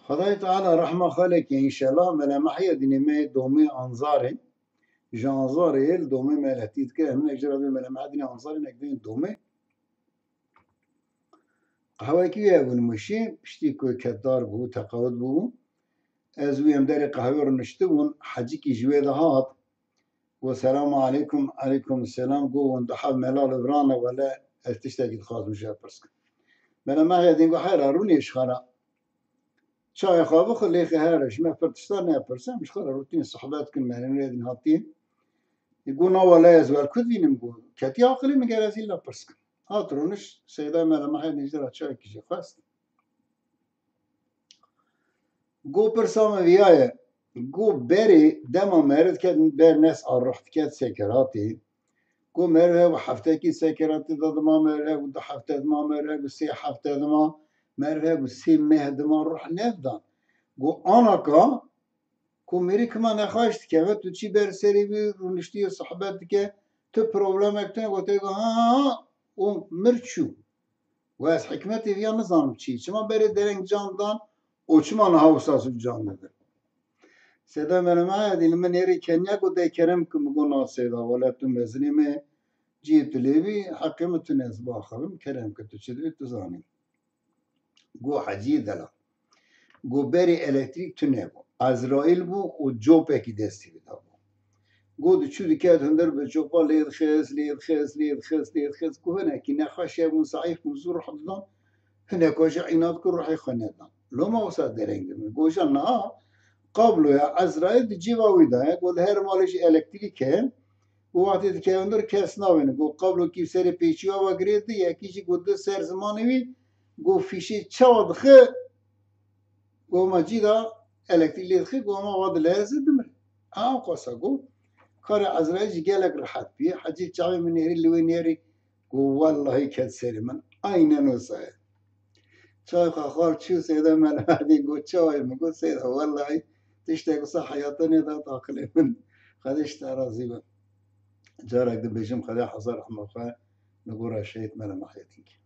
خدای تعالی رحمه خالق انشالله ملامحی دینی دومی انظاره جانظاره یل دومی ملتید که همین اجرا به ملامح دینی انظاره نکدین دومی قهوه کی اول مشی پشتی کو کدار بو تقاعد بو از ویم در قهوه رو نشتون حجی کی جوید هات و سلام علیکم علیکم السلام گو و حال ملال برانا ولا تشتاقي خاص مش برسك ملامح دین گو حیرا رونیش خالا چای خواب خلی خیرش ما فرتشتار نه پرسم مش خالا روتين صحبات كن مهنين ريدين هاتين يقول ولا يزوال كذين نقول كتي عقلي مجالس إلا برسك هاترونش سيدا ملامح نجرا چای کیجی خواست گو پرسام ویایه گو بری دما مرد که بر ناس رحت كات سكراتي گو مرد و هفته کی سكراتي داد ما مرد و دو هفته ما مرد و سی هفته ما مرد و سی مهد ما روح نفدان گو آنا که کو میری که من نخواهشت که و تو چی بر سری بی رونشتی صحبت که تو پروبلم اکتن و تو ها و مرچو و از حکمت ویا نظام چی چما بری درنگ جان دان او چما نهاوساس جان نده سیدا من معادی من یری کنیا کو دی کرم که مگو ناسیدا ولی تو مزنی می جیت لیوی حکمت نزبا خبم کرم که تو چی تو زانی گو حجی دلا گو بری الکتریک تو نبو ازرائیل بو و جوپه کی دستی بیدا بو گو دو چو دیکت هندر به جوپا لید خیز لید خیز لید خیز لید خیز گو هنه کی نخواشه بون ضعیف موزور حددان هنه کاش عینات کو روحی خندان لو ما وسط درنگ دم گوشان نه قبله یا ازرائیل دی جیوا ویدا گو هر مالش الکتریکه گو وقتی که هندر کس ناوینه گو قبله کی سر پیچیا و گرید یکیشی گو دو سر زمانوی گو فیشی چاد خه گو ماجیدا الکتریک خی گو ما واد لازم دمر قصه گو کار ازرائیل جیگلک راحت بیه حجی چاوی من یری لوی نیری گو والله کد سری من عین نوسه چای خار چو سیدا من هدی گو چای مگو سیدا والله تشتاق صح حياتني ذا تاكل من خدش ترازي جارك دبيجم خدا حصر رحمه الله نقول شيء من ما حياتك